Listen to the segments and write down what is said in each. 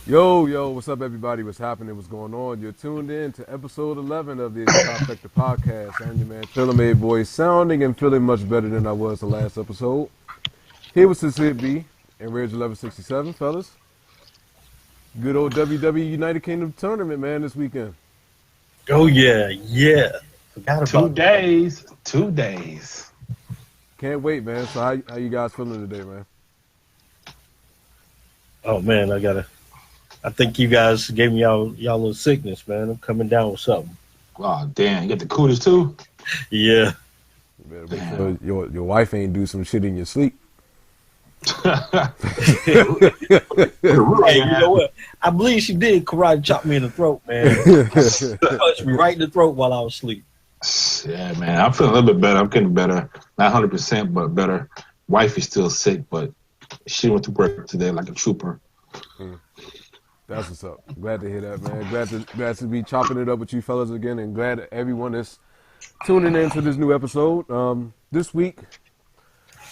Yo, what's up, everybody? What's happening? What's going on? You're tuned in to episode 11 of the Trifecta podcast. I'm your man, TaylorMadeBoi, sounding and feeling much better than I was the last episode. Here with Sincere B and Ridge 1167, fellas. Good old WWE United Kingdom tournament, man, this weekend. Oh yeah. Forgot Two about that. days. 2 days. Can't wait, man. So how you guys feeling today, man? Oh man, I think you guys gave me y'all a little sickness, man. I'm coming down with something. Oh, damn. You got the cooties too? Yeah. You better make sure your wife ain't do some shit in your sleep. Hey, you know what? I believe she did karate chop me in the throat, man. Punched me right in the throat while I was asleep. Yeah, man. I'm feeling a little bit better. I'm getting better. Not 100%, but better. Wife is still sick, but she went to work today like a trooper. That's what's up. Glad to hear that, man. Glad to be chopping it up with you fellas again, and glad that everyone is tuning in to this new episode. This week,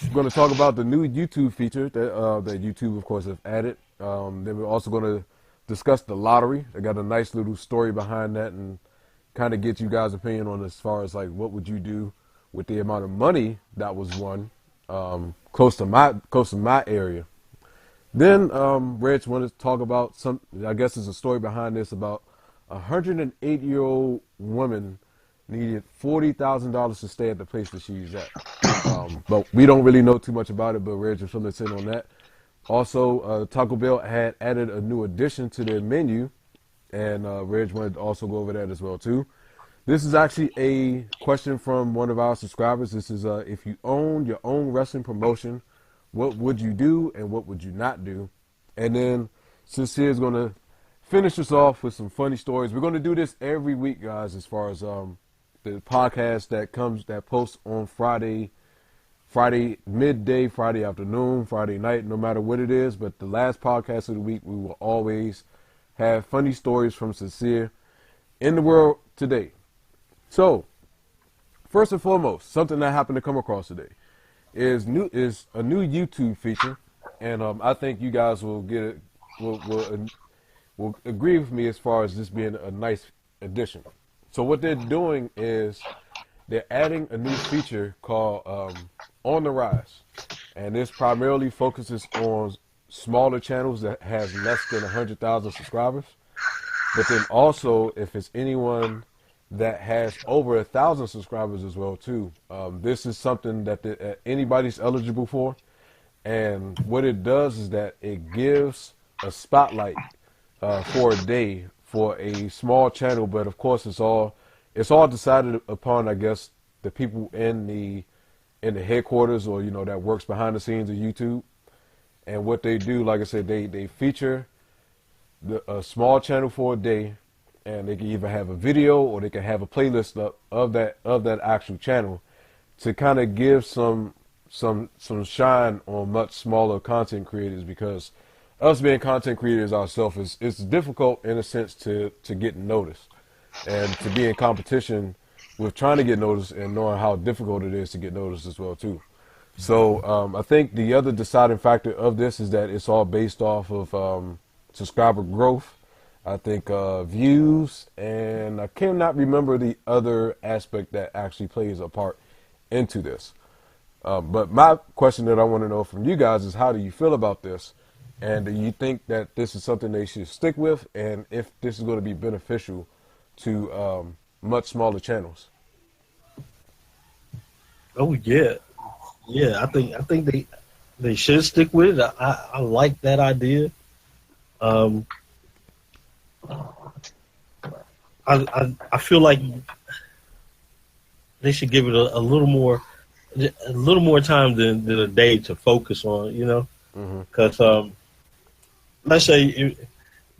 we're going to talk about the new YouTube feature that YouTube, of course, have added. Then we're also going to discuss the lottery. I got a nice little story behind that, and kind of get you guys' opinion on as far as like what would you do with the amount of money that was won close to my area. Then Rich wanted to talk about I guess there's a story behind this about a 108-year-old woman needed $40,000 to stay at the place that she's at. But we don't really know too much about it, but Reg is filling us in on that. Also, Taco Bell had added a new addition to their menu, and Reg wanted to also go over that as well, too. This is actually a question from one of our subscribers. This is if you own your own wrestling promotion, what would you do and what would you not do? And then Sincere is going to finish us off with some funny stories. We're going to do this every week, guys, as far as the podcast that posts on Friday midday, Friday afternoon, Friday night, no matter what it is. But the last podcast of the week, we will always have funny stories from Sincere in the world today. So, first and foremost, something that happened to come across today is a new YouTube feature, and I think you guys will will agree with me as far as this being a nice addition. So what they're doing is they're adding a new feature called On the Rise, and this primarily focuses on smaller channels that have less than 100,000 subscribers. But then also, if it's anyone that has over 1,000 subscribers as well too, this is something that anybody's eligible for. And what it does is that it gives a spotlight for a day for a small channel, but of course it's all decided upon, I guess, the people in the headquarters, or that works behind the scenes of YouTube. And what they do, like I said, they feature a small channel for a day, and they can either have a video or they can have a playlist of that actual channel to kind of give some shine on much smaller content creators, because us being content creators ourselves, it's difficult in a sense to get noticed and to be in competition with trying to get noticed and knowing how difficult it is to get noticed as well too. So I think the other deciding factor of this is that it's all based off of subscriber growth. I think views, and I cannot remember the other aspect that actually plays a part into this. But my question that I want to know from you guys is, how do you feel about this? And do you think that this is something they should stick with? And if this is going to be beneficial to much smaller channels? Oh yeah. I think they should stick with it. I like that idea. I feel like they should give it a little more time than a day to focus on, because let's say,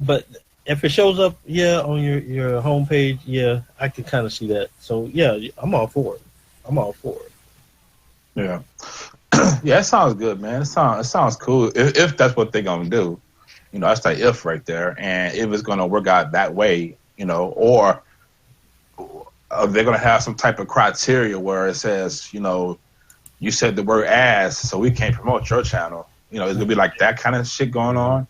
but if it shows up, on your homepage, I can kind of see that. So I'm all for it. Yeah. Yeah, it sounds good, man. It sounds cool. If that's what they're going to do. That's that if right there. And if it's going to work out that way, or they're going to have some type of criteria where it says, you said the word ass, so we can't promote your channel. It's going to be like that kind of shit going on.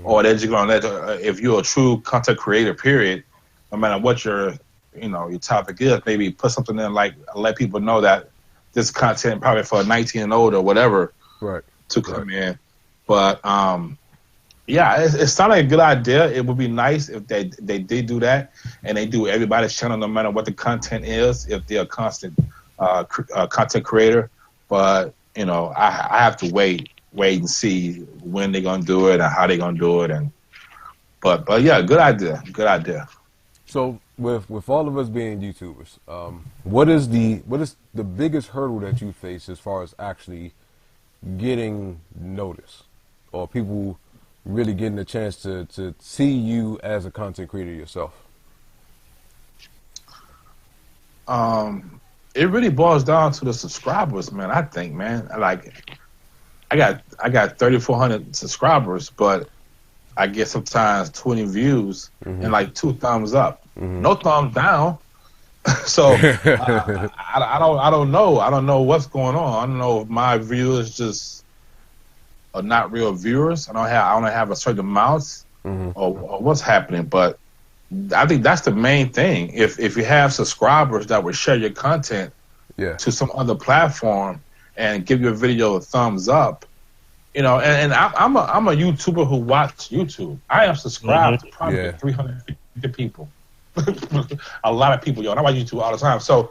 or they're just gonna let if you're a true content creator, period, no matter what your your topic is, maybe put something in like let people know that this content probably for 19 and older or whatever Right. to come in. But yeah, it sounded like a good idea. It would be nice if they did do that, and they do everybody's channel no matter what the content is, if they're a constant content creator. But I have to wait and see when they're gonna do it and how they're gonna do it. And but yeah, good idea. So with all of us being YouTubers, what is the biggest hurdle that you face as far as actually getting noticed, or people really getting a chance to see you as a content creator yourself? It really boils down to the subscribers, man. I think, man, like I got 3,400 subscribers, but I get sometimes 20 views and like 2 thumbs up, no thumbs down. So I don't know. I don't know what's going on. I don't know if my viewers just are not real viewers. I don't have a certain amounts or what's happening. But I think that's the main thing. If you have subscribers that would share your content to some other platform and give your video a thumbs up, and I'm a YouTuber who watches YouTube. I am subscribed to probably 350 people. A lot of people, and I watch YouTube all the time. So,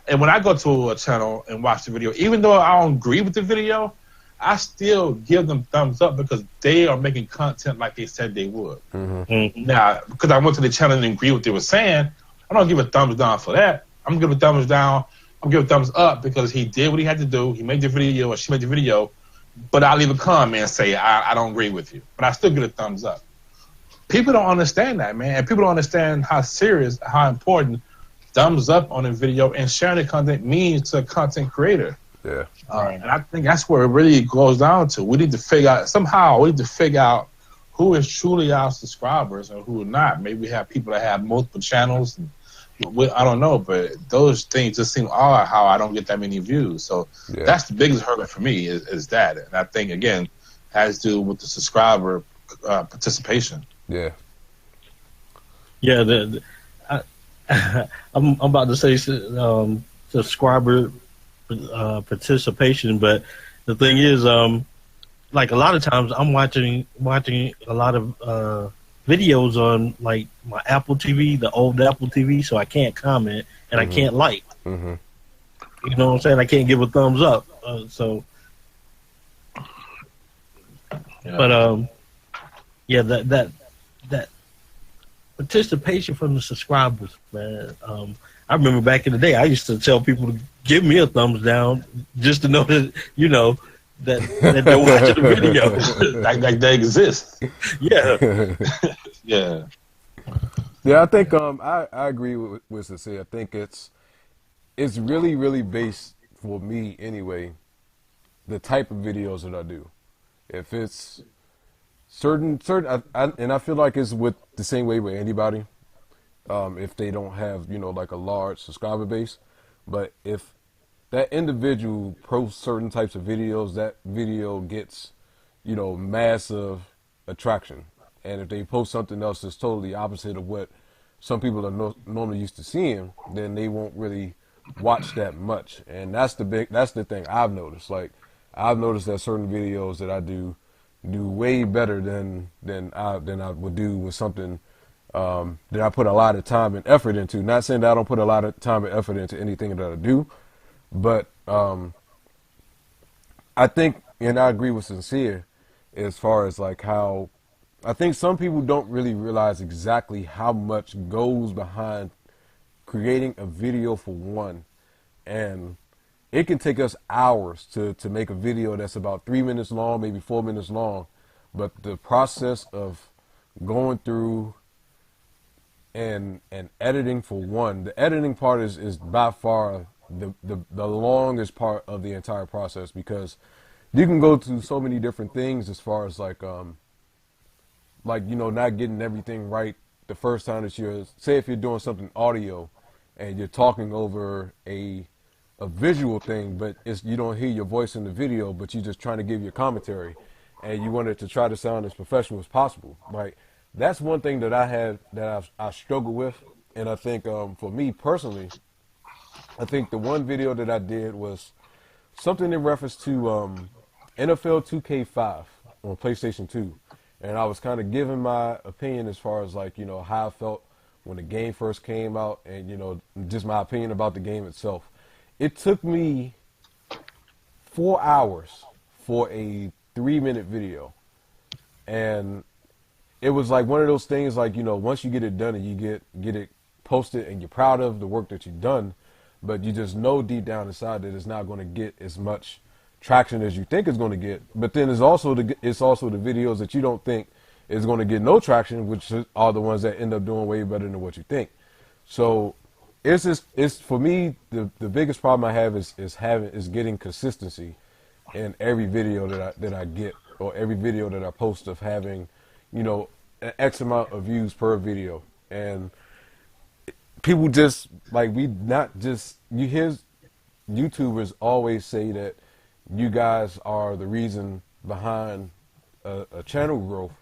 and when I go to a channel and watch the video, even though I don't agree with the video, I still give them thumbs up because they are making content like they said they would. Now, because I went to the channel and agree with what they were saying, I don't give a thumbs down for that. I'm gonna give a thumbs down. I'm gonna give a thumbs up because he did what he had to do. He made the video or she made the video, but I'll leave a comment and say I don't agree with you, but I still get a thumbs up. People don't understand that, man, and people don't understand how serious, how important thumbs up on a video and sharing the content means to a content creator. Yeah. And I think that's where it really goes down to. We need to figure out who is truly our subscribers and who are not. Maybe we have people that have multiple channels. And I don't know, but those things just seem odd how I don't get that many views. So that's the biggest hurdle for me is that. And I think, again, has to do with the subscriber participation. Yeah. Yeah, I'm about to say subscriber participation, but the thing is, like a lot of times I'm watching a lot of videos on like my Apple TV, the old Apple TV, so I can't comment and I can't like. You know what I'm saying? I can't give a thumbs up. But yeah, that participation from the subscribers, man. I remember back in the day, I used to tell people to give me a thumbs down just to know that that they're watching the video, like they exist. Yeah. Yeah, I think I agree with Sincere. I think it's really, really based for me anyway, the type of videos that I do. If it's certain, and I feel like it's with the same way with anybody. If they don't have, like a large subscriber base, but if that individual posts certain types of videos, that video gets, massive attraction. And if they post something else that's totally opposite of what some people are normally used to seeing, then they won't really watch that much. And that's the thing I've noticed. Like, I've noticed that certain videos that I do way better than I would do with something that I put a lot of time and effort into. Not saying that I don't put a lot of time and effort into anything that I do, but I think, and I agree with Sincere, as far as like how I think some people don't really realize exactly how much goes behind creating a video for one, and it can take us hours to make a video that's about 3 minutes long, maybe 4 minutes long, but the process of going through and editing for one, the editing part is by far the longest part of the entire process, because you can go to so many different things as far as like not getting everything right the first time that say if you're doing something audio and you're talking over a visual thing, but you don't hear your voice in the video, but you're just trying to give your commentary. and you wanted to try to sound as professional as possible. Right? That's one thing that I struggle with, and I think for me personally, I think the one video that I did was something in reference to NFL 2K5 on PlayStation 2, and I was kind of giving my opinion as far as like how I felt when the game first came out, and just my opinion about the game itself. It took me 4 hours for a 3-minute video, and it was like one of those things like once you get it done and you get it posted and you're proud of the work that you've done, but you just know deep down inside that it's not going to get as much traction as you think it's going to get. But then it's also the videos that you don't think is going to get no traction, which are the ones that end up doing way better than what you think. So it's for me the biggest problem I have is getting consistency in every video that I get, or every video that I post, of having an X amount of views per video. And people just like, you hear YouTubers always say that you guys are the reason behind a channel growth,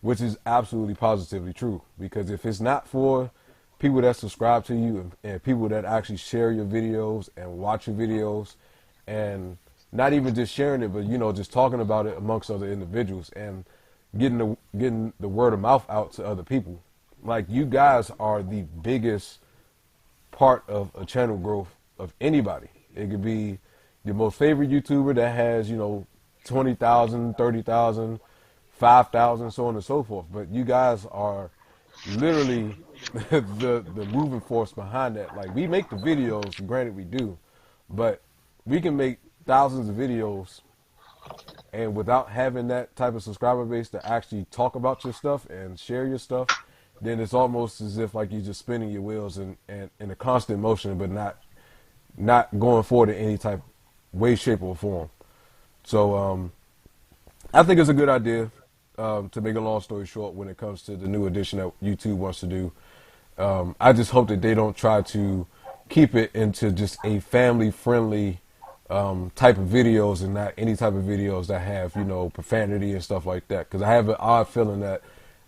which is absolutely positively true. Because if it's not for people that subscribe to you and people that actually share your videos and watch your videos, and not even just sharing it, but just talking about it amongst other individuals and getting the word of mouth out to other people, like, you guys are the biggest part of a channel growth of anybody. It could be your most favorite YouTuber that has 20,000, 30,000, 5,000, so on and so forth. But you guys are literally the moving force behind that. Like, we make the videos, granted we do, but we can make thousands of videos, and without having that type of subscriber base to actually talk about your stuff and share your stuff, then it's almost as if like you're just spinning your wheels in a constant motion, but not going forward in any type way, shape, or form. So I think it's a good idea, to make a long story short, when it comes to the new edition that YouTube wants to do. I just hope that they don't try to keep it into just a family-friendly type of videos, and not any type of videos that have profanity and stuff like that. Because I have an odd feeling that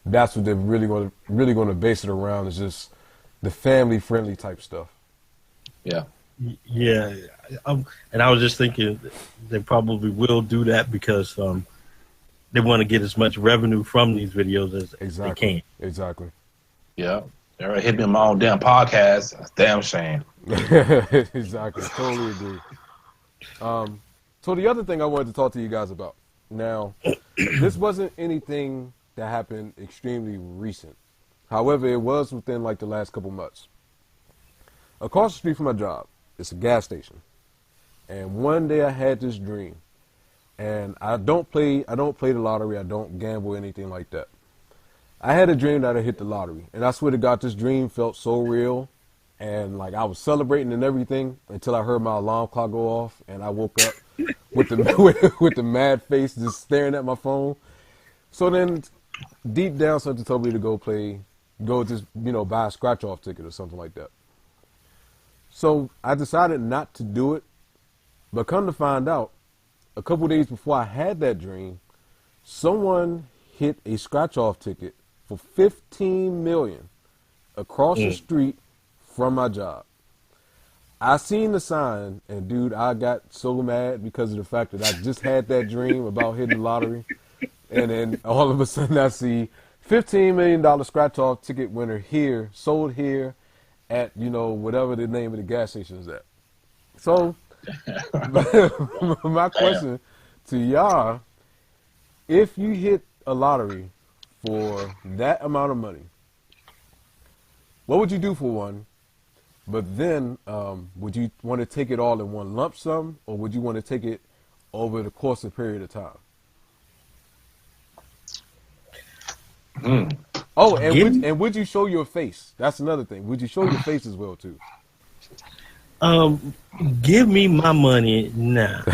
that's what they're really going to base it around, is just the family-friendly type stuff. Yeah. Yeah, and I was just thinking they probably will do that because they want to get as much revenue from these videos as they can. Exactly. Yeah. They already hit me on my own damn podcast. That's a damn shame. Exactly. Totally agree. So the other thing I wanted to talk to you guys about. Now, this wasn't anything that happened extremely recent. However, it was within like the last couple months. Across the street from my job, it's a gas station. And one day I had this dream. And I don't play the lottery. I don't gamble, anything like that. I had a dream that I hit the lottery. And I swear to God, this dream felt so real. And like I was celebrating and everything until I heard my alarm clock go off, and I woke up with the mad face, just staring at my phone. So then deep down, something told me to go just buy a scratch off ticket or something like that. So I decided not to do it, but come to find out, a couple days before I had that dream, someone hit a scratch off ticket for $15 million across the street from my job. I seen the sign, and dude, I got so mad because of the fact that I just had that dream about hitting the lottery, and then all of a sudden I see $15 million scratch off ticket winner here, sold here at whatever the name of the gas station is at. So my question to y'all: if you hit a lottery for that amount of money, what would you do for one? But then, would you want to take it all in one lump sum, or would you want to take it over the course of a period of time? Oh, and would you show your face? That's another thing. Would you show your face as well too? Give me my money now.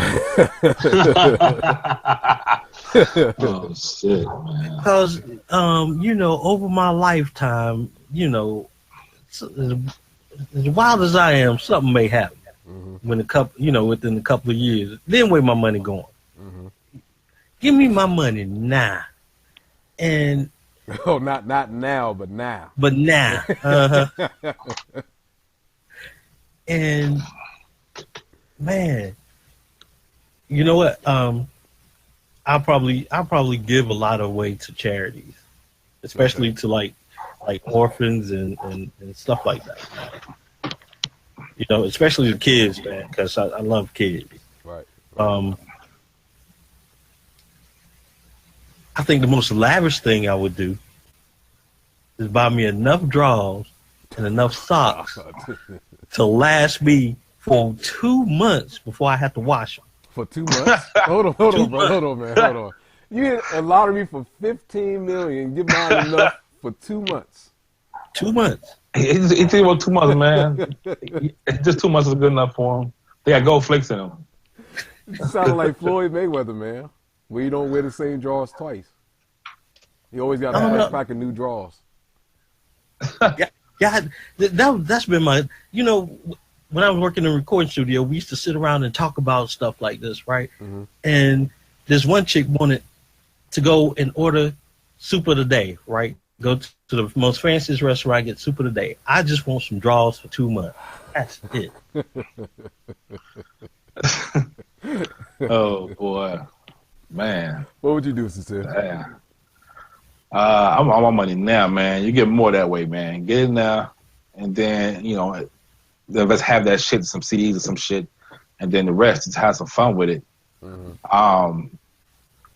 Oh shit, man. Because over my lifetime, as wild as I am, something may happen within a couple of years. Then where my money going? give me my money now. And Oh, not now, but now. But now. Uh-huh. And man, you know what? I'll probably give a lot away to charities, especially to like orphans and stuff like that. You know, especially the kids, man, because I love kids. Right. I think the most lavish thing I would do is buy me enough drawers and enough socks to last me for 2 months before I have to wash them. For 2 months? Hold on, bro. Hold on, man. Hold on. You hit a lottery for $15 million. Give mine enough for 2 months. 2 months. It's about 2 months, man. Just 2 months is good enough for him. They got gold flakes in them. You sound like Floyd Mayweather, man. Where you don't wear the same drawers twice. You always got a fresh pack of new drawers. Yeah, that's been my, you know, when I was working in a recording studio, we used to sit around and talk about stuff like this, right? Mm-hmm. And this one chick wanted to go and order soup of the day, right? Go to the most fanciest restaurant, get soup of the day. I just want some drawers for 2 months. That's it. Oh, boy. Man. What would you do, Sincere? Yeah. I'm on my money now, man. You get more that way, man. Get it now, and then, you know, let's have that shit, some CDs or some shit, and then the rest, just have some fun with it. Mm-hmm.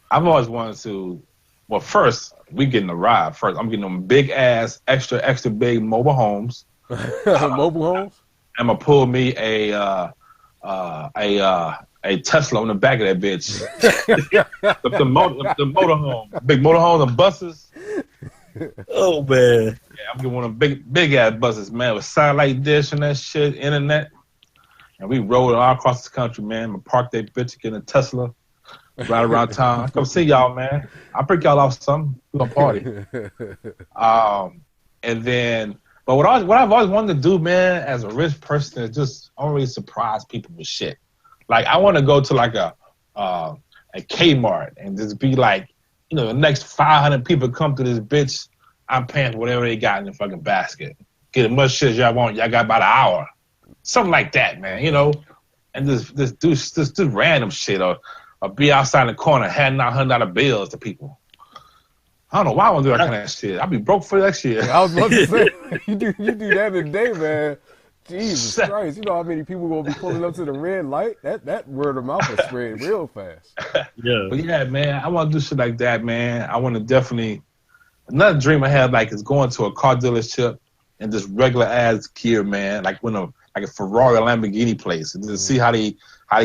I've always wanted to, well, first, we getting a ride. First, I'm getting them big-ass, extra big mobile homes. Mobile homes? I'm going to pull me a Tesla on the back of that bitch. the motorhome. Big motorhomes and buses. Oh, man. Yeah, I'm getting one of them big ass buses, man, with satellite dish and that shit, internet. And we rode all across the country, man. I'm gonna park that bitch, get in a Tesla, ride around town. Come see y'all, man. I'll break y'all off something. We're gonna party. And then, but what I've always wanted to do, man, as a rich person is just always surprise people with shit. Like, I want to go to like a Kmart and just be like, you know, the next 500 people come to this bitch, I'm paying for whatever they got in the fucking basket. Get as much shit as y'all want. Y'all got about an hour. Something like that, man, you know? And just do random shit or be outside in the corner handing out $100 bills to people. I don't know why I want to do that kind of shit. I'll be broke for that shit. I was about to say, you do that today, man. Jesus Christ. You know how many people going to be pulling up to the red light? That word of mouth is spread real fast. Yeah. But yeah, man, I want to do shit like that, man. I want to definitely, another dream I have, like, is going to a car dealership and just regular ass gear, man. Like like a Ferrari or Lamborghini place, and just see how they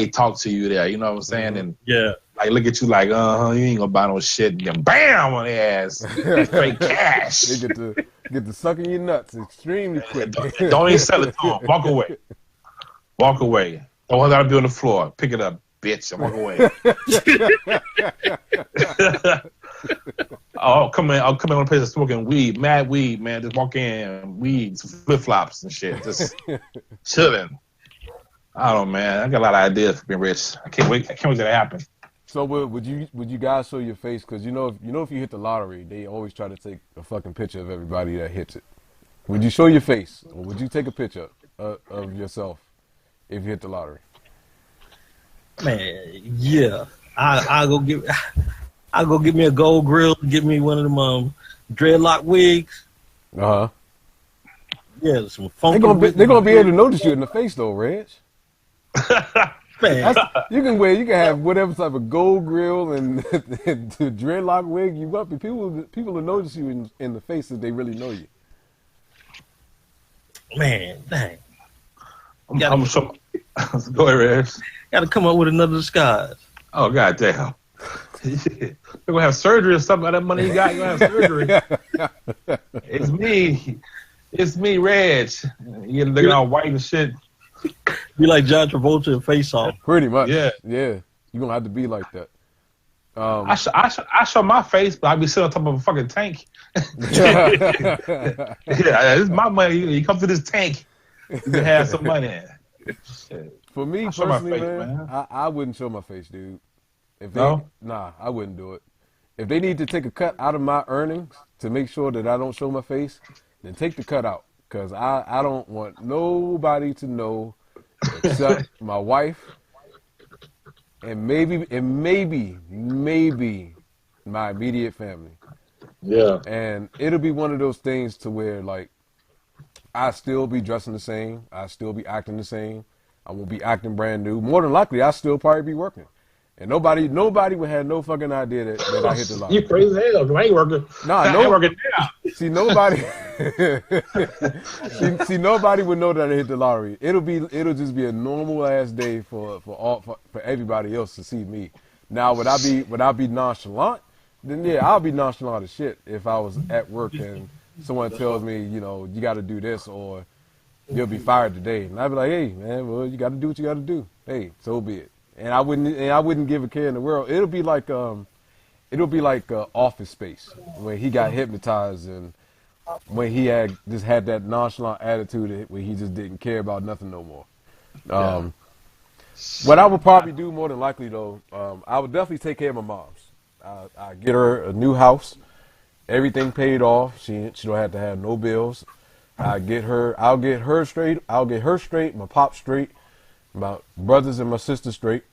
talk to you there. You know what I'm saying? And yeah, like look at you like, you ain't gonna buy no shit. And then bam on their ass, straight cash. They get to sucking your nuts extremely quick. Don't even sell it to them. Walk away. Walk away. Don't want to be on the floor. Pick it up, bitch, and walk away. I'll come in on a place of smoking weed, mad weed, man. Just walk in, weed, flip flops and shit, just chilling. I don't know, man. I got a lot of ideas for being rich. I can't wait till that happens. So would you guys show your face? Because you know if you hit the lottery, they always try to take a fucking picture of everybody that hits it. Would you show your face, or would you take a picture of yourself if you hit the lottery? Man, yeah. I'll go get me a gold grill, get me one of them dreadlock wigs. Uh-huh. Yeah, some funky. They're gonna be able to notice you in the face though, Reg. Man. You can have whatever type of gold grill and the dreadlock wig you want. People will notice you in the face if they really know you. Man, dang. I'm so go ahead, Reg. Got to come up with another disguise. Oh goddamn. You're gonna have surgery or something. All that money you got, you're gonna have surgery. It's me, Reg. You're looking all white and shit. Be like John Travolta in Face Off. Pretty much. Yeah. You're gonna have to be like that. I show my face, but I be sitting on top of a fucking tank. Yeah, this is my money. You come to this tank, you can have some money. For me personally, man, I wouldn't show my face, dude. If they, No? nah, I wouldn't do it. If they need to take a cut out of my earnings to make sure that I don't show my face, then take the cut out. Because I don't want nobody to know except my wife and maybe my immediate family. Yeah. And it'll be one of those things to where like I still be dressing the same, I still be acting the same, I won't be acting brand new. More than likely, I still probably be working, and nobody would have no fucking idea that I hit the You lottery. crazy as hell. I ain't working. Nah, I ain't no. working now. See nobody. see nobody would know that I hit the lottery. It'll just be a normal ass day for everybody else to see me. Now would I be nonchalant? Then yeah, I'll be nonchalant as shit if I was at work and someone tells me, you know, you got to do this or you'll be fired today, and I'd be like, hey man, well you got to do what you got to do. Hey, so be it. And I wouldn't give a care in the world. It'll be like Office Space when he got hypnotized and when he had that nonchalant attitude where he just didn't care about nothing no more. What I would probably do more than likely though, I would definitely take care of my mom's. I get her a new house, everything paid off. She don't have to have no bills. I'll get her straight. My pop straight. My brothers and my sisters straight.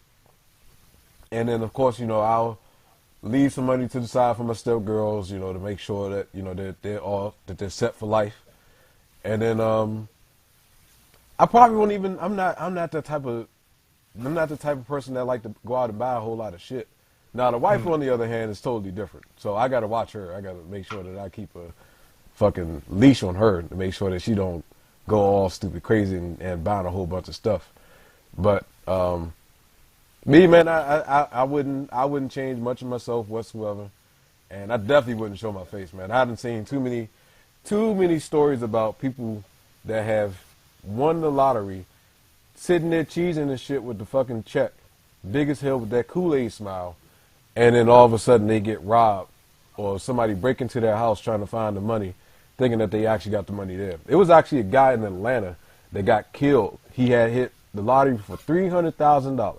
And then of course, you know, I'll leave some money to the side for my stepgirls, you know, to make sure that, you know, that they're set for life. And then I probably won't even. I'm not the type of person that like to go out and buy a whole lot of shit. Now the wife, on the other hand, is totally different. So I got to watch her. I got to make sure that I keep a fucking leash on her to make sure that she don't go all stupid crazy and buying a whole bunch of stuff. But me, man, I wouldn't change much of myself whatsoever, and I definitely wouldn't show my face, man. I haven't seen too many stories about people that have won the lottery, sitting there cheesing and shit with the fucking check, big as hell with that Kool-Aid smile, and then all of a sudden they get robbed, or somebody break into their house trying to find the money, thinking that they actually got the money there. It was actually a guy in Atlanta that got killed. He had hit the lottery for $300,000.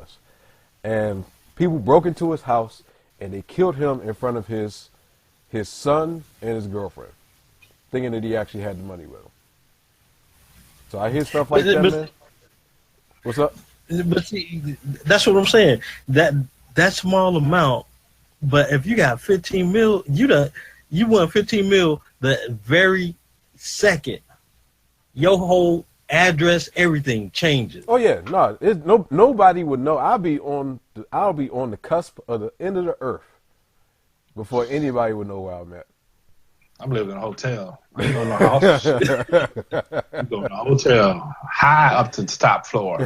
And people broke into his house and they killed him in front of his son and his girlfriend, thinking that he actually had the money with him. So I hear stuff like that, man. What's up? But see, that's what I'm saying. That small amount, but if you got 15 mil, you won 15 mil the very second. Your whole address, everything changes. Oh yeah, nobody would know. I'll be on the cusp of the end of the earth before anybody would know where I'm at. I'm living in a hotel. I ain't going to no house. I'm going to a hotel high up to the top floor.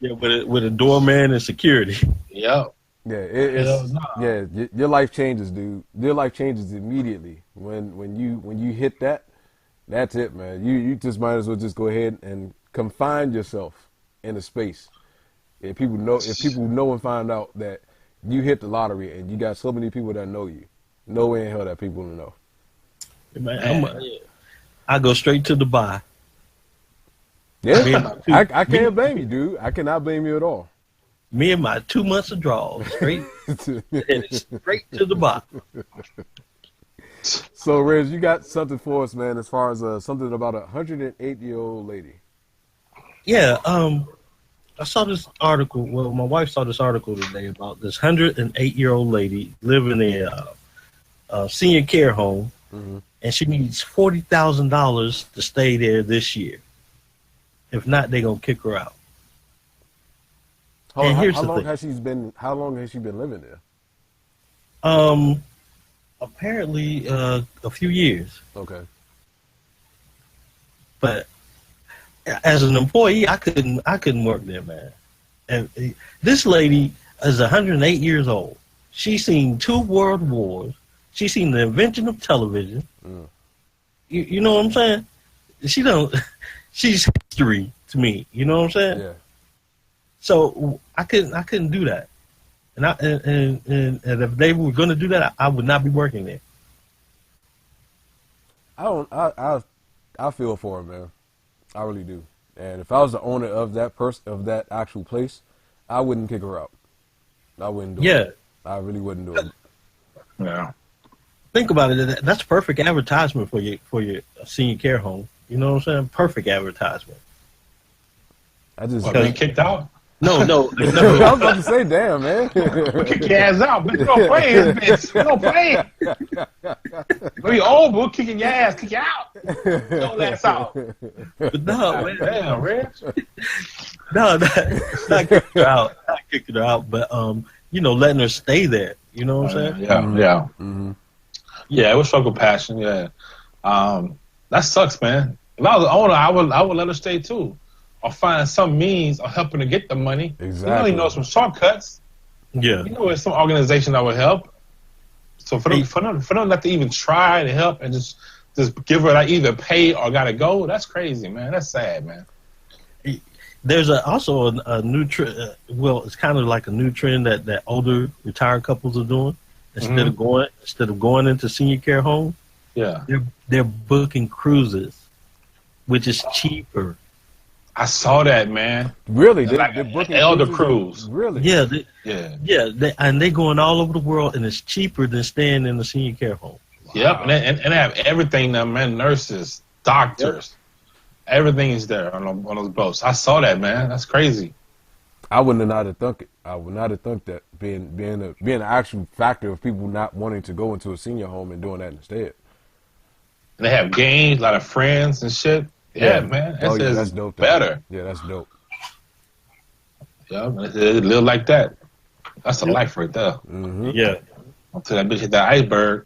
Yeah, with a doorman and security. Yep. Yeah, your life changes, dude. Your life changes immediately when you hit that. That's it, man. You just might as well just go ahead and confine yourself in a space. If people know and find out that you hit the lottery and you got so many people that know you, no way in hell that people will know. Man, I go straight to Dubai. Yeah, I can't blame you, dude. I cannot blame you at all. Me and my 2 months of draws, straight to Dubai. So, Riz, you got something for us, man, as far as something about a 108-year-old lady. Yeah, I saw this article. Well, my wife saw this article today about this 108-year-old lady living in a senior care home, and she needs $40,000 to stay there this year. If not, they're gonna kick her out. How long has she been living there? Apparently a few years. Okay. But as an employee, I couldn't work there, man. And this lady is 108 years old. She's seen 2 world wars. She's seen the invention of television. You know what I'm saying? She's history to me. You know what I'm saying? Yeah. So I couldn't do that. And if they were going to do that, I would not be working there. I feel for her, man. I really do. And if I was the owner of that actual place, I wouldn't kick her out. I wouldn't do Yeah. it. I really wouldn't do it. Yeah. Think about it. That's perfect advertisement for your senior care home. You know what I'm saying? Perfect advertisement. I just What, being kicked out? No. I was about to say, damn, man. We'll kick your ass out, bitch. We don't play this, bitch. We don't play. We old, but we'll kick your ass, kick you out. Don't ass out. But no, man. Damn, Rich. No, not kicking her out. Not kicking her out, but letting her stay there. You know what I'm saying? Yeah. Yeah, it was struggle passion, yeah. That sucks, man. If I was the owner, I would let her stay too. Or find some means of helping her get the money. Exactly. You know some shortcuts. Yeah. You know there's some organization that would help. So for them not to even try to help and just give her like either pay or gotta go, that's crazy, man. That's sad, man. There's also a new trend. Well, it's kind of like a new trend that older retired couples are doing. Instead of going into senior care home, Yeah. they're booking cruises, which is cheaper. I saw that, man. Really? Like They're booking elder cruises? cruise. Really? Yeah, Yeah. and they're going all over the world, and it's cheaper than staying in the senior care home. Yep, and they have everything now, man. Nurses, doctors, everything is there on those boats. I saw that, man. That's crazy. I wouldn't have thunk it. I would not have thunk that being an actual factor of people not wanting to go into a senior home and doing that instead. And they have games, a lot of friends and shit. Yeah, man. That's dope. Better. Yeah, that's dope. Yeah, they live like that. That's a life right there. Mm-hmm. Yeah. Until that bitch hit that iceberg.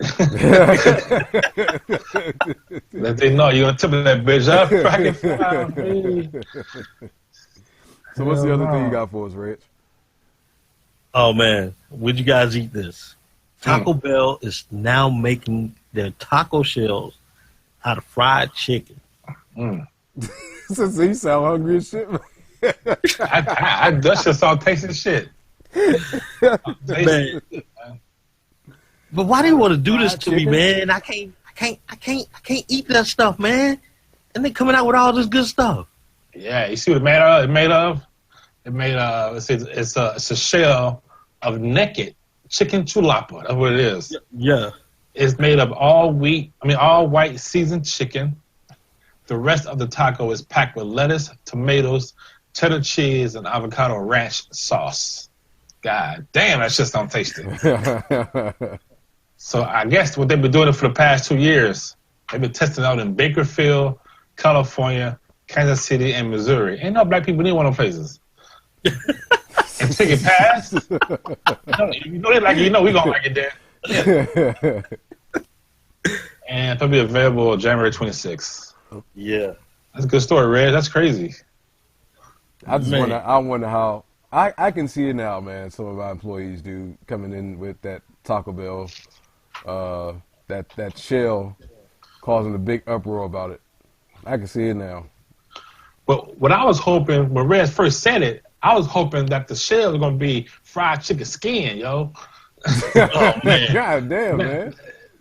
Let they know you're gonna tip that bitch up. So what's the other thing you got for us, Rich? Oh man, would you guys eat this? Taco Bell is now making their taco shells out of fried chicken. So you sound hungry as shit. I that's just all tasting shit. Man. But why do you want to do this to me, man? I can't eat that stuff, man. And they coming out with all this good stuff. Yeah, you see what it made of? It's a shell of naked chicken chulapa. That's what it is. Yeah. It's made of all white seasoned chicken. The rest of the taco is packed with lettuce, tomatoes, cheddar cheese, and avocado ranch sauce. God damn, that shit don't taste it. So I guess what they've been doing it for the past 2 years. They've been testing it out in Bakersfield, California, Kansas City, and Missouri. Ain't no black people in one of those places. And take it past. We gonna like it there. Yeah. And it'll be available January 26th. Yeah. That's a good story, Red. That's crazy. I wonder how I can see it now, man. Some of our employees do coming in with that Taco Bell, that shell, causing a big uproar about it. I can see it now. But what I was hoping when Red first said it, I was hoping that the shell was gonna be fried chicken skin, yo. Oh man. God damn, man.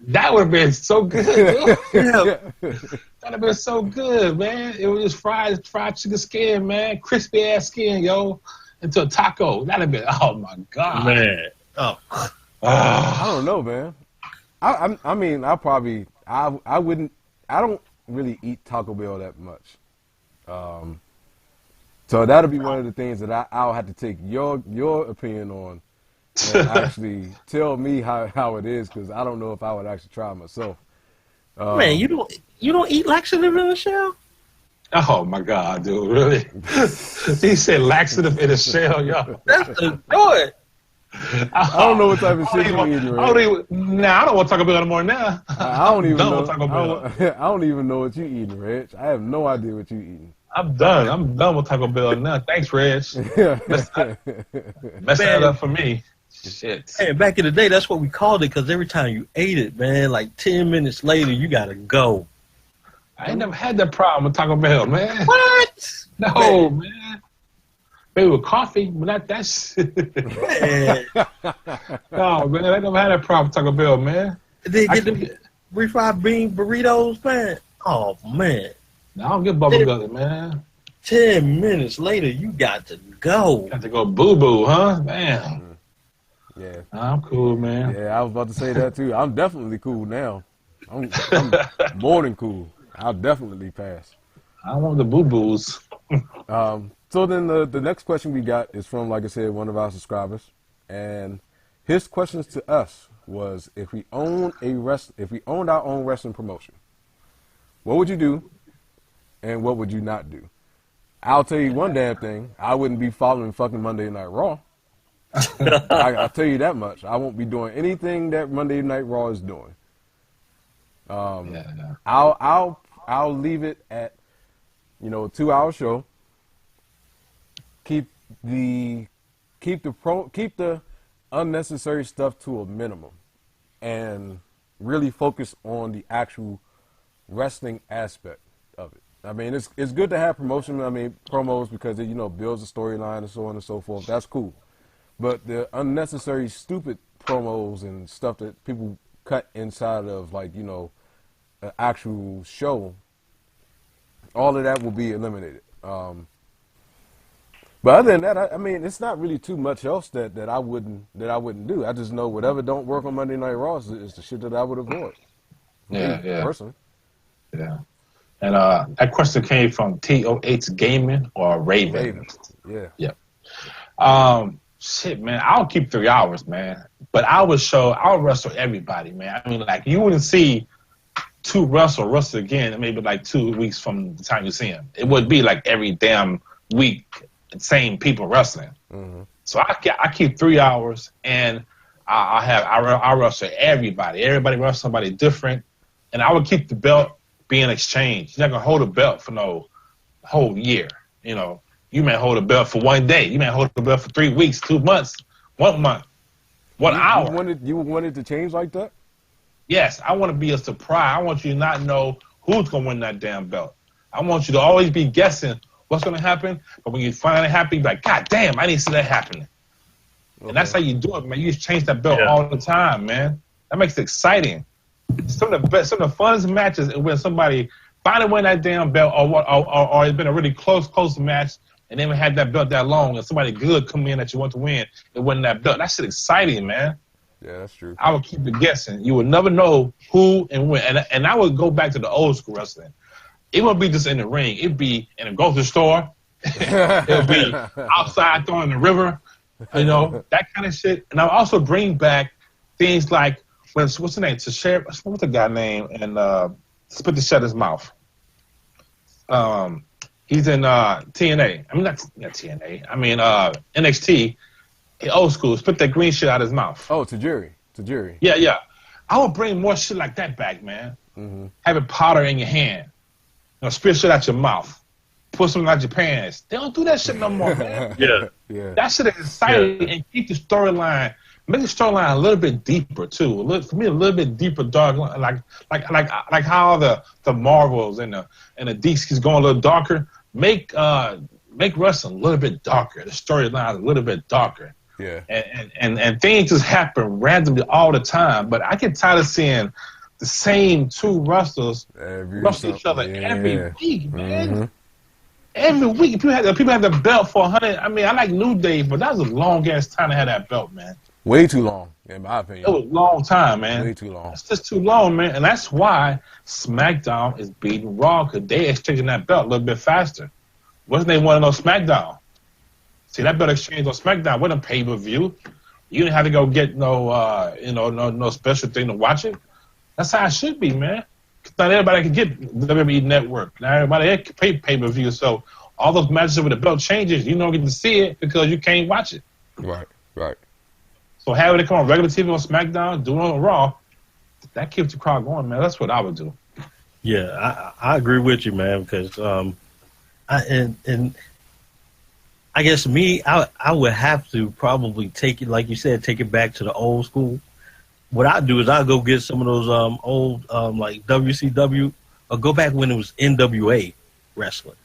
That would have been so good. Yeah. That'd have been so good, man. It was just fried chicken skin, man. Crispy ass skin, yo. Into a taco. That'd have been, oh my God. Man. Oh. I don't know, man. I mean, I don't really eat Taco Bell that much. So that'll be one of the things that I'll have to take your opinion on and actually tell me how it is, because I don't know if I would actually try it myself. Man, you don't eat laxative in the shell? Oh my God, dude, really? He said laxative in a shell, yo. That's good. I don't know what type of shit you're eating, right? I don't want to talk about it anymore now. I don't even know. Taco Bell. I don't even know what you eating, Reg. I have no idea what you eating. I'm done. I'm done with Taco Bell now. Thanks, Reg. Mess that up for me. Shit. Hey, back in the day, that's what we called it, because every time you ate it, man, like 10 minutes later, you got to go. I ain't never had that problem with Taco Bell, man. What? No, man. Maybe with coffee, but not that shit. Man. No, man, I never had that problem with Taco Bell, man. They get the refried bean burritos, man. Oh, man. I don't get bubble gummy, man. 10 minutes later, you got to go. Got to go boo-boo, huh? Damn. Yeah. I'm cool, man. Yeah, I was about to say that too. I'm definitely cool now. I'm more than cool. I'll definitely pass. I want the boo-boos. So then the next question we got is from, like I said, one of our subscribers, and his questions to us was if we owned our own wrestling promotion, what would you do, and what would you not do? I'll tell you one damn thing: I wouldn't be following fucking Monday Night Raw. I'll tell you that much. I won't be doing anything that Monday Night Raw is doing. Yeah. I'll leave it at, a 2-hour show. Keep the unnecessary stuff to a minimum, and really focus on the actual wrestling aspect of it. I mean, it's good to have promotion. I mean, promos, because it builds a storyline and so on and so forth. That's cool, but the unnecessary stupid promos and stuff that people cut inside of, like, an actual show, all of that will be eliminated. But other than that, I mean, it's not really too much else that I wouldn't do. I just know whatever don't work on Monday Night Raw is the shit that I would avoid. Yeah. Personally. Yeah. And that question came from TOH Gaming or Raven. Yeah. Shit, man, I'll keep 3 hours, man. But I'll wrestle everybody, man. I mean, like, you wouldn't see two wrestle again maybe like 2 weeks from the time you see them. It would be like every damn week, same people wrestling. Mm-hmm. So I keep 3 hours, and I wrestle everybody. Everybody wrestle somebody different, and I would keep the belt being exchanged. You're not gonna hold a belt for no whole year. You may hold a belt for 1 day. You may hold a belt for 3 weeks, 2 months, 1 month, 1 hour. You wanted to change like that? Yes, I want to be a surprise. I want you to not know who's gonna win that damn belt. I want you to always be guessing what's gonna happen, but when you finally happen, you're like, God damn, I didn't see that happening. Okay. And that's how you do it, man. You just change that belt all the time, man. That makes it exciting. Some of the funnest matches is when somebody finally win that damn belt, or it's been a really close match, and they haven't had that belt that long, and somebody good come in that you want to win and win that belt. That shit exciting, man. Yeah, that's true. I would keep it guessing. You would never know who and when. And I would go back to the old school wrestling. It wouldn't be just in the ring. It'd be in a grocery store. It'll be outside throwing the river, that kind of shit. And I'll also bring back things like, what's the name? What's the guy name? And spit the shut his mouth. He's in TNA. I mean, not TNA. I mean, NXT. Old school. Spit that green shit out of his mouth. Oh, Tajiri. Yeah. I would bring more shit like that back, man. Mm-hmm. Having powder in your hand. Spit shit out your mouth. Put something out your pants. They don't do that shit no more, man. Yeah. That shit is exciting, and keep the storyline. Make the storyline a little bit deeper too. For me, a little bit deeper, dark, like how the Marvels and the DC's going a little darker. Make wrestling a little bit darker. The storyline a little bit darker. Yeah. And things just happen randomly all the time. But I get tired of seeing the same two wrestlers wrestle each other every week, man. Mm-hmm. Every week. People have the belt for 100. I mean, I like New Day, but that was a long ass time to have that belt, man. Way too long, in my opinion. It was a long time, man. Way too long. It's just too long, man. And that's why SmackDown is beating Raw, because they exchanging that belt a little bit faster. Wasn't they one of those SmackDown? See, that belt exchange on SmackDown wasn't a pay-per-view. You didn't have to go get no special thing to watch it. That's how it should be, man. Not everybody can get WWE Network. Not everybody can pay pay-per-view. So all those matches with the belt changes, you don't get to see it because you can't watch it. Right. So having it come on regular TV on SmackDown, doing it on Raw, that keeps the crowd going, man. That's what I would do. Yeah, I agree with you, man, because I guess I would have to probably take it, like you said, take it back to the old school. What I do is I go get some of those old like WCW, or go back when it was NWA wrestling,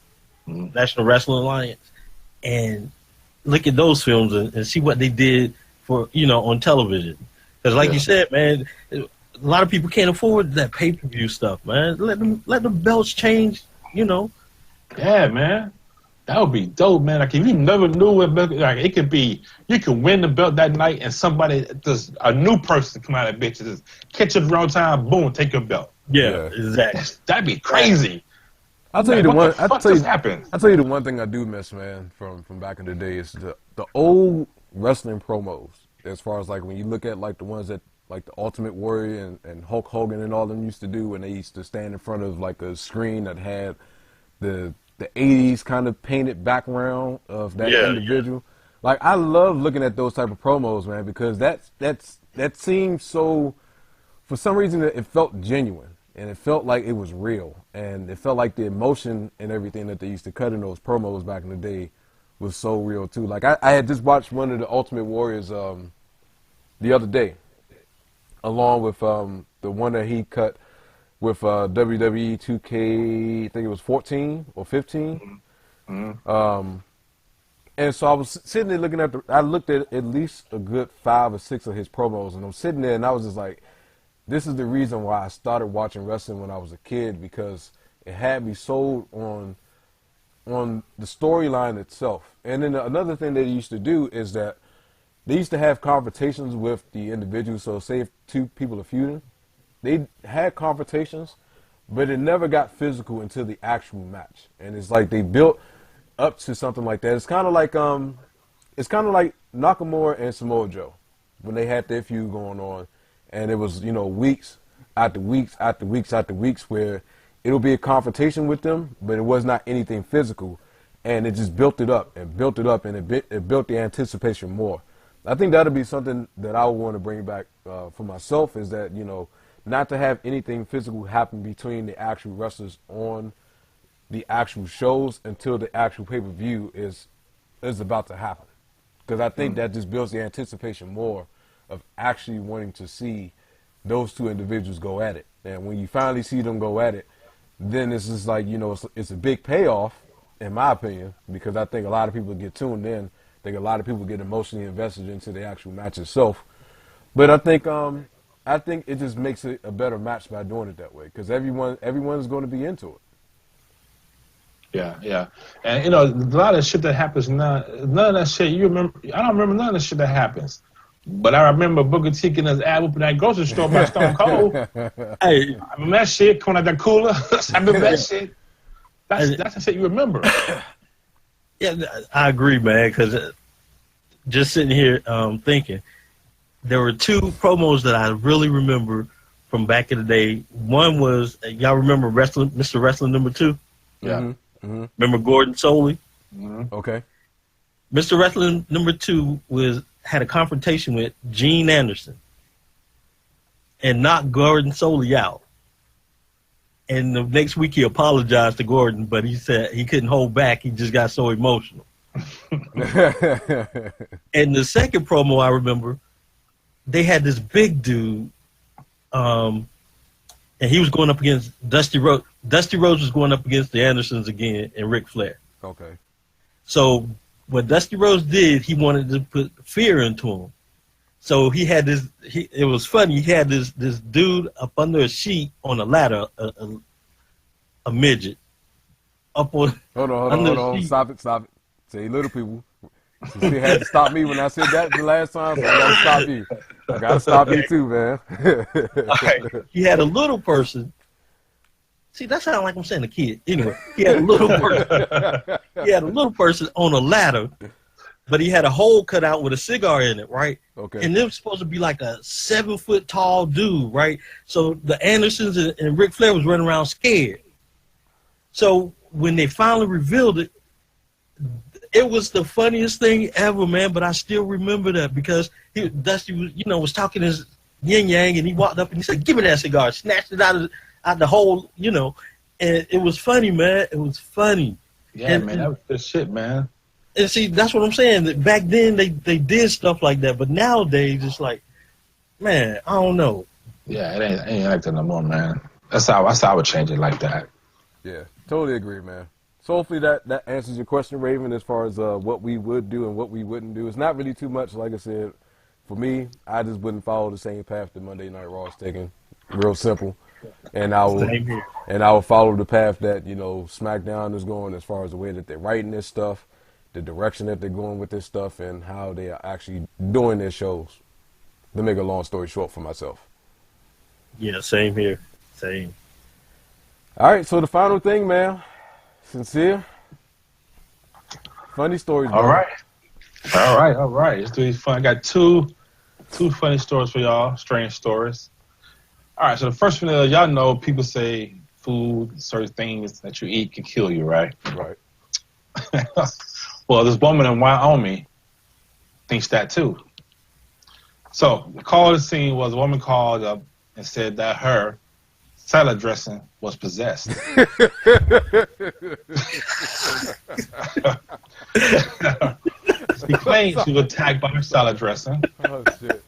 National Wrestling Alliance, and look at those films and see what they did for on television. Because like you said, man, a lot of people can't afford that pay-per-view stuff, man. Let the belts change, Yeah, man. That would be dope, man. Like if you never knew it, like it could be, you can win the belt that night, and somebody, just a new person come out of that bitch, just catch up around time, boom, take your belt. Yeah, exactly. That'd be crazy. I'll tell you the one. I'll tell you the one thing I do miss, man, from back in the day is the old wrestling promos. As far as like when you look at like the ones that like the Ultimate Warrior and Hulk Hogan and all them used to do when they used to stand in front of like a screen that had the 80s kind of painted background of that individual. Like I love looking at those type of promos, man, because that seemed so, for some reason it felt genuine and it felt like it was real and it felt like the emotion and everything that they used to cut in those promos back in the day was so real too. Like I had just watched one of the Ultimate Warriors the other day, along with the one that he cut with WWE 2K, I think it was 14 or 15. Mm-hmm. And so I was sitting there looking at I looked at least a good 5 or 6 of his promos, and I'm sitting there and I was just like, this is the reason why I started watching wrestling when I was a kid, because it had me sold on the storyline itself. And then another thing they used to do is that they used to have confrontations with the individuals. So say if 2 people are feuding, they had confrontations, but it never got physical until the actual match. And it's like they built up to something like that. It's kind of like Nakamura and Samoa Joe when they had their feud going on, and it was, you know, weeks after weeks after weeks after weeks where it'll be a confrontation with them, but it was not anything physical, and it just built it up and built it up, and it built the anticipation more. I think that'll be something that I would want to bring back for myself, is that, you know, not to have anything physical happen between the actual wrestlers on the actual shows until the actual pay-per-view is about to happen. Because I think that just builds the anticipation more of actually wanting to see those 2 individuals go at it. And when you finally see them go at it, then it's just like, you know, it's a big payoff, in my opinion, because I think a lot of people get tuned in. I think a lot of people get emotionally invested into the actual match itself. But I think it just makes it a better match by doing it that way, because everyone's going to be into it. Yeah. And, you know, a lot of shit that happens now, none of that shit you remember. I don't remember none of the shit that happens. But I remember Booker T getting his ad whooping at that grocery store by Stone Cold. Hey, I remember that shit, coming out that cooler. I remember that shit. That's the shit you remember. Yeah, I agree, man, because just sitting here thinking, there were 2 promos that I really remember from back in the day. One was, y'all remember Mr. Wrestling number 2? Yeah. Mm-hmm. Remember Gordon Soley? Mm-hmm. Okay. Mr. Wrestling number 2 had a confrontation with Gene Anderson and knocked Gordon Soley out. And the next week he apologized to Gordon, but he said he couldn't hold back. He just got so emotional. And the second promo I remember, they had this big dude, and he was going up against Dusty Rhodes. Dusty Rhodes was going up against the Andersons again and Ric Flair. Okay. So what Dusty Rhodes did, he wanted to put fear into him. So he had this. It was funny. He had this dude up under a sheet on a ladder, a midget, up on. Hold on. Stop it. Say, little people. Since you had to stop me when I said that the last time, so I gotta stop you. I gotta stop you too, man. All right. He had a little person. See, that sounds like I'm saying a kid. Anyway, he had a little person. He had a little person on a ladder, but he had a hole cut out with a cigar in it, right? Okay. And it was supposed to be like a 7-foot tall dude, right? So the Andersons and Ric Flair was running around scared. So when they finally revealed it, it was the funniest thing ever, man. But I still remember that because Dusty was talking his yin yang, and he walked up and he said, "Give me that cigar." Snatched it out the hole, and it was funny, man. It was funny. Yeah, man, that was good shit, man. And see, that's what I'm saying. That back then they did stuff like that, but nowadays it's like, man, I don't know. Yeah, it ain't like that no more, man. That's how I would change it like that. Yeah, totally agree, man. So hopefully that answers your question, Raven, as far as what we would do and what we wouldn't do. It's not really too much, like I said. For me, I just wouldn't follow the same path that Monday Night Raw is taking. Real simple. and I will Same here. follow the path that SmackDown is going as far as the way that they're writing this stuff, the direction that they're going with this stuff, and how they are actually doing their shows. To make a long story short for myself. Yeah, same here. Same. All right, so the final thing, man. Sincere. Funny stories, bro. All right. Let's do these fun. I got two funny stories for y'all, strange stories. All right, so the first one is, y'all know people say food, certain things that you eat can kill you, right? Right. Well, this woman in Wyoming thinks that too. So the call to the scene was a woman called up and said that her salad dressing was possessed. She claimed she was attacked by her salad dressing. Oh, shit.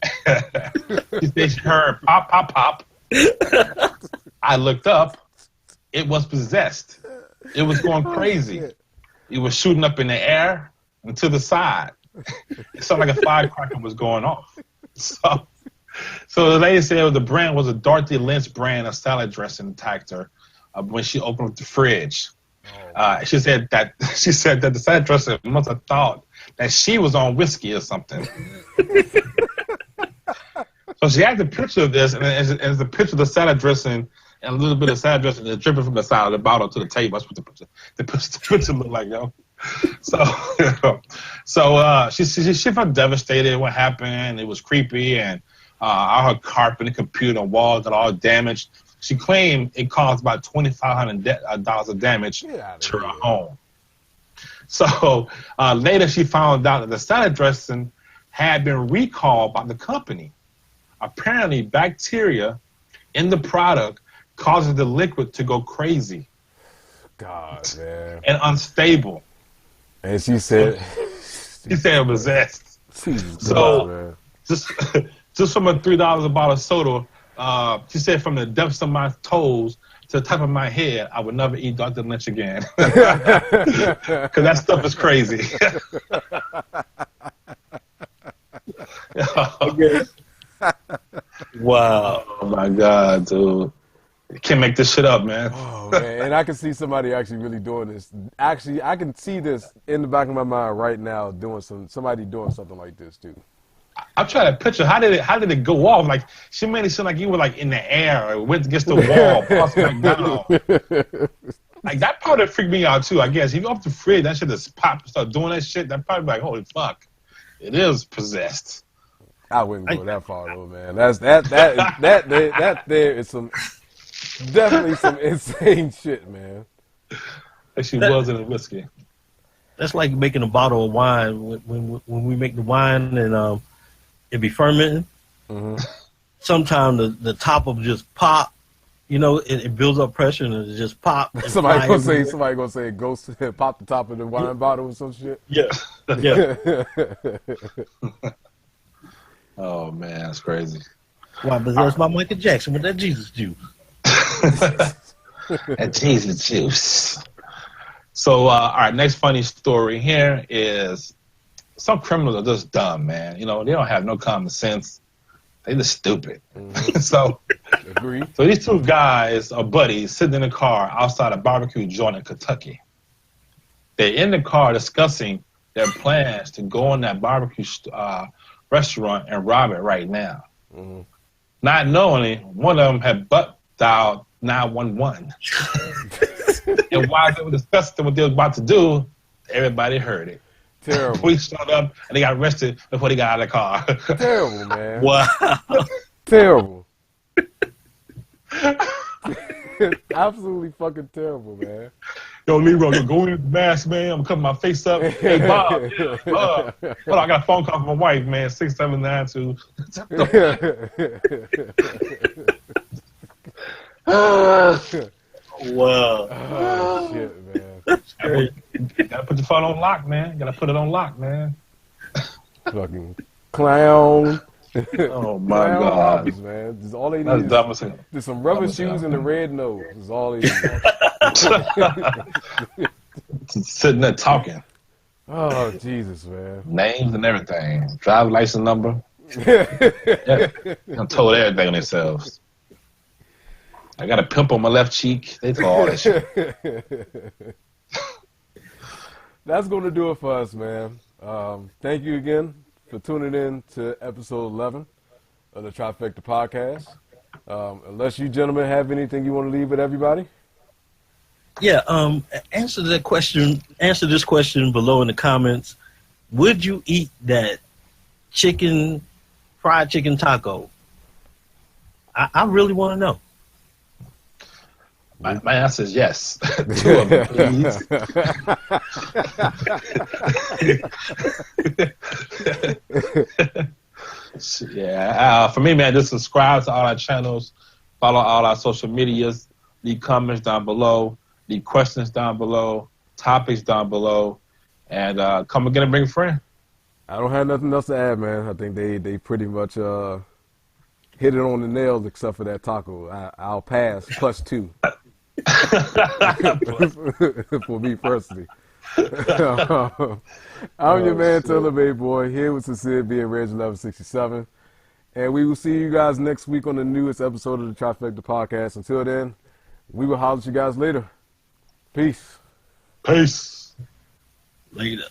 She said she heard pop, pop, pop. I looked up. It was possessed. It was going crazy. It was shooting up in the air and to the side. It sounded like a firecracker was going off. So the lady said the brand was a Dorothy Lynch brand of salad dressing attacked her when she opened up the fridge. She said that the salad dressing must have thought that she was on whiskey or something. So she had the picture of this, and it's a picture of the salad dressing and a little bit of salad dressing that's dripping from the side of the bottle to the table. That's what the picture looked like, yo. So she felt devastated. What happened? It was creepy, and all her carpet and computer and walls got all damaged. She claimed it caused about $2,500 of damage to her home. So later she found out that the salad dressing had been recalled by the company. Apparently, bacteria in the product causes the liquid to go crazy. God, man. And unstable. And she said... She said it was possessed. So, just from a $3 a bottle of soda, she said from the depths of my toes to the top of my head, I would never eat Dr. Lynch again. Because that stuff is crazy. Wow. Oh, my God, dude. You can't make this shit up, man. Oh, man. And I can see somebody actually really doing this. Actually, I can see this in the back of my mind right now, somebody doing something like this, too. I'm trying to picture how did it go off? Like, she made it seem like you were like in the air or went against the wall, bounced back down. Like, that probably freaked me out too, I guess. If you off the fridge, that shit just pop, start doing that shit, that probably be like, holy fuck. It is possessed. I wouldn't go that far though, man. That there is definitely some insane shit, man. Like she was in the whiskey. That's like making a bottle of wine. When we make the wine and it be fermenting, sometimes the top will just pop. It builds up pressure and it just pop. Somebody gonna say it goes to pop the top of the wine bottle or some shit. Yeah. Oh man, that's crazy. Why? But that's my Michael Jackson with that Jesus juice. That Jesus juice. So, all right, next funny story here is some criminals are just dumb, man. They don't have no common sense. They just stupid. So these two guys are buddies sitting in a car outside a barbecue joint in Kentucky. They're in the car discussing their plans to go in that barbecue restaurant and rob it right now. Not knowing one of them had butt dialed 911. And while they were discussing what they were about to do, everybody heard it. Terrible. Police showed up and they got arrested before they got out of the car. Terrible, man. Wow. Terrible. Absolutely fucking terrible, man. Yo, Leroy, go in with the mask, man. I'm covering my face up. Hey, Bob. Hold on, I got a phone call from my wife, man. 6792. Wow. Oh, shit, man. That's great. You gotta put your phone on lock, man. You gotta put it on lock, man. Fucking clown. Oh, my Clown God. robbers, man. That's all they need. There's some rubber shoes and a red nose. That's all they need. Sitting there talking. Oh, Jesus, man. Names and everything. Driver license number. Yeah. They told everything on themselves. I got a pimple on my left cheek. They told all that shit. That's going to do it for us, man. Thank you again for tuning in to episode 11 of the Trifecta podcast. Unless you gentlemen have anything you want to leave with everybody. Yeah, answer that question. Answer this question below in the comments. Would you eat that fried chicken taco? I really want to know. My answer is yes. 2 of them, please. Yeah. For me, man, just subscribe to all our channels, follow all our social medias, leave comments down below, leave questions down below, topics down below, and come again and bring a friend. I don't have nothing else to add, man. I think they pretty much hit it on the nails, except for that taco. I'll pass +2 for me personally. I'm your man, TaylorMadeBoi, here with Sincere being Reg 1167. And we will see you guys next week on the newest episode of the Trifecta podcast. Until then, we will holler at you guys later. Peace. Peace. Later.